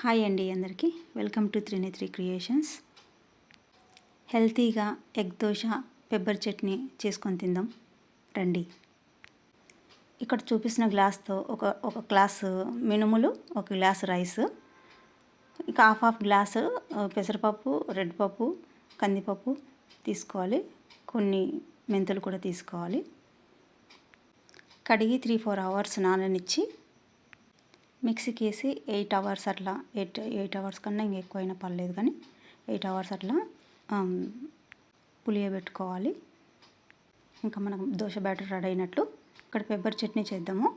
Hi అండి అందరికీ welcome to త్రినేత్రి creations. హెల్తీగా ఎగ్ దోశ పెప్పర్ చట్నీ చేసుకొని తిందాం రండి. ఇక్కడ చూపిస్తున్న గ్లాస్తో ఒక గ్లాసు మినుములు, ఒక గ్లాసు రైస్, ఇక హాఫ్ గ్లాసు పెసరపప్పు, రెడ్ పప్పు, కందిపప్పు తీసుకోవాలి. కొన్ని మెంతులు కూడా తీసుకోవాలి. కడిగి 3-4 అవర్స్ నాననిచ్చి మిక్సీకి వేసి 8 అవర్స్ అట్లా 8 అవర్స్ కన్నా ఇంక ఎక్కువైనా పర్లేదు, కానీ 8 అవర్స్ అట్లా పులియబెట్టుకోవాలి. ఇంకా మనకు దోశ బ్యాటర్ రెడీ అయినట్లు. ఇక్కడ పెప్పర్ చట్నీ చేద్దాము.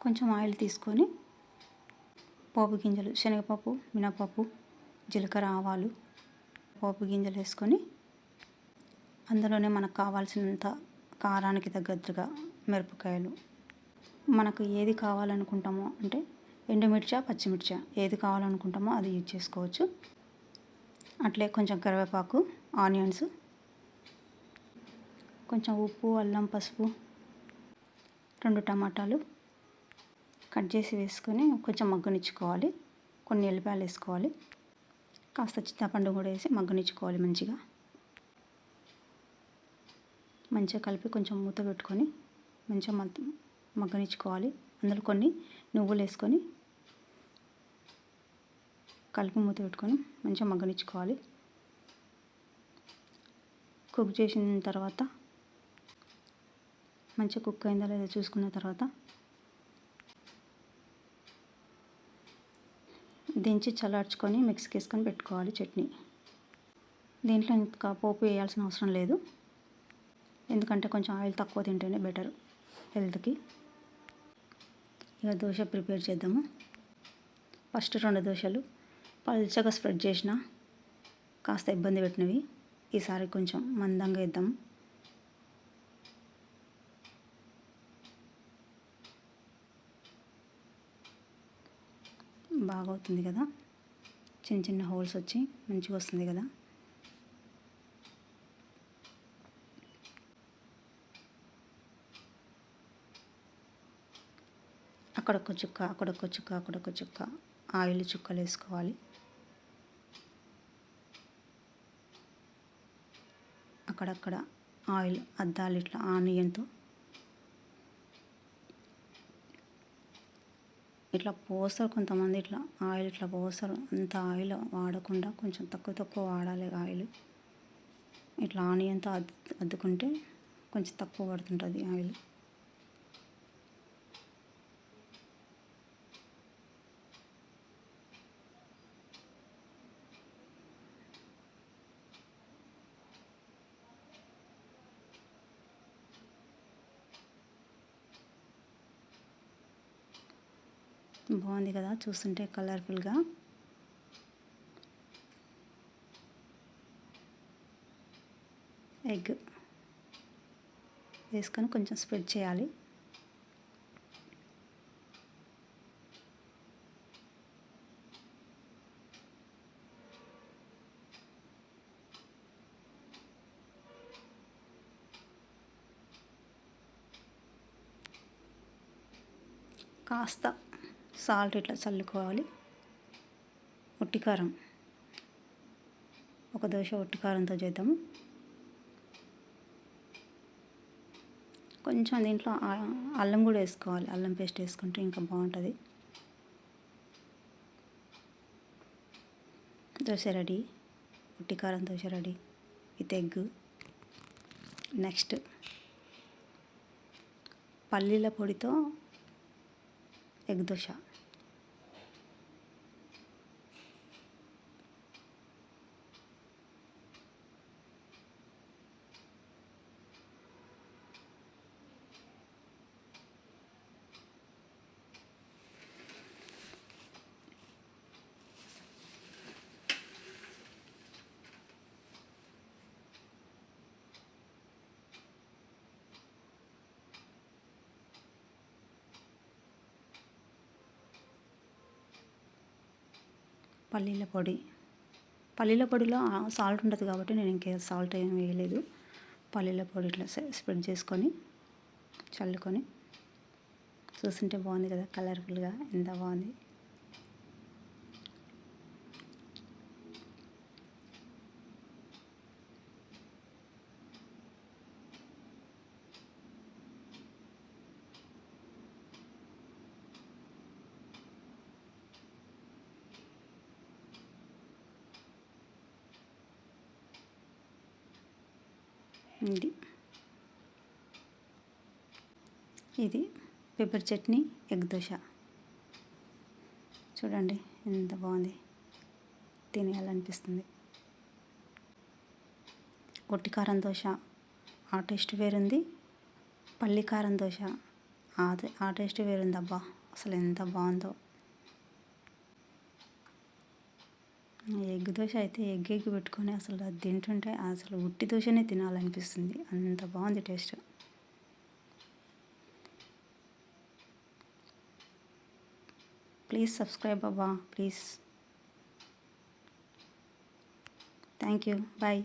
కొంచెం ఆయిల్ తీసుకొని పోపు గింజలు, శనగపప్పు, మినపప్పు, జీలకర్ర, ఆవాలు, పోపు గింజలు వేసుకొని అందులోనే మనకు కావాల్సినంత కారానికి తగ్గట్టుగా మిరపకాయలు, మనకు ఏది కావాలనుకుంటామో అంటే ఎండుమిర్చా, పచ్చిమిర్చా ఏది కావాలనుకుంటామో అది యూజ్ చేసుకోవచ్చు. అట్లే కొంచెం కరివేపాకు, ఆనియన్స్, కొంచెం ఉప్పు, అల్లం, పసుపు, 2 టమాటాలు కట్ చేసి వేసుకొని కొంచెం మగ్గనిచ్చుకోవాలి. కొన్ని ఎల్లిపాయలు వేసుకోవాలి. కాస్త చింతపండు కూడా వేసి మగ్గనిచ్చుకోవాలి. మంచిగా కలిపి కొంచెం మూత పెట్టుకొని మంచిగా మగ్గనిచ్చుకోవాలి. అందులో కొన్ని నువ్వులు వేసుకొని కలిపి మూత పెట్టుకొని మంచిగా మగ్గనిచ్చుకోవాలి. కుక్ చేసిన తర్వాత మంచిగా కుక్ అయిందా లేదా చూసుకున్న తర్వాత దించి చల్లార్చుకొని మిక్సీకి వేసుకొని పెట్టుకోవాలి చట్నీ. దీంట్లో ఇంకా పోపు వేయాల్సిన అవసరం లేదు, ఎందుకంటే కొంచెం ఆయిల్ తక్కువ తింటేనే బెటర్ హెల్త్కి. ఇక దోశ ప్రిపేర్ చేద్దాము. ఫస్ట్ 2 దోశలు పల్చగా స్ప్రెడ్ చేసిన, కాస్త ఇబ్బంది పెట్టినవి. ఈసారి కొంచెం మందంగా వేద్దాము. బాగా అవుతుంది కదా, చిన్న చిన్న హోల్స్ వచ్చి మంచిగా వస్తుంది కదా. అక్కడొక చుక్క, అక్కడొక చుక్క, అక్కడొక చుక్క ఆయిల్ చుక్కలు వేసుకోవాలి. అక్కడక్కడ ఆయిల్ అద్దాలి ఇట్లా ఆనియన్తో. ఇట్లా పోస్తారు కొంతమంది, ఇట్లా ఆయిల్ ఇట్లా పోస్తారు. అంత ఆయిల్ వాడకుండా కొంచెం తక్కువ వాడాలి ఆయిల్. ఇట్లా ఆనియన్తో అద్దుకుంటే కొంచెం తక్కువ పడుతుంటుంది ఆయిల్. బాగుంది కదా చూస్తుంటే కలర్ఫుల్గా. ఎగ్ వేసుకొని కొంచెం స్ప్రెడ్ చేయాలి. కాస్త సాల్ట్ ఇట్లా చల్లుకోవాలి. ఒట్టి కారం, ఒక దోశ ఒట్టి కారంతో చేద్దాము. కొంచెం దీంట్లో అల్లం కూడా వేసుకోవాలి. అల్లం పేస్ట్ వేసుకుంటే ఇంకా బాగుంటుంది. దోశ రెడీ, ఒట్టి కారం dosa ready with egg. Next పల్లీల పొడితో ఎగ్ దోశ. పల్లీల పొడిలో సాల్ట్ ఉంటుంది కాబట్టి నేను ఇంకే సాల్ట్ ఏం వేయలేదు. పల్లీల పొడి ఇట్లా స్ప్రెడ్ చేసుకొని చల్లుకొని చూస్తుంటే బాగుంది కదా, కలర్ఫుల్గా ఎంత బాగుంది. ఇది ఇది పెప్పర్ చట్నీ, ఎగ్ దోశ. చూడండి ఎంత బాగుంది, తినేయాలనిపిస్తుంది. ఒట్టి కారం దోశ ఆ టేస్ట్ వేరుంది, పల్లి కారం దోశ ఆ టేస్ట్ వేరుంది. అబ్బా అసలు ఎంత బాగుందో. ఎగ్ దోశ అయితే ఎగ్ పెట్టుకొని అసలు అది తింటుంటే అసలు ఉట్టి దోశనే తినాలనిపిస్తుంది, అంత బాగుంది టేస్ట్. ప్లీజ్ సబ్స్క్రైబ్ అబ్బా, ప్లీజ్. Thank you, bye.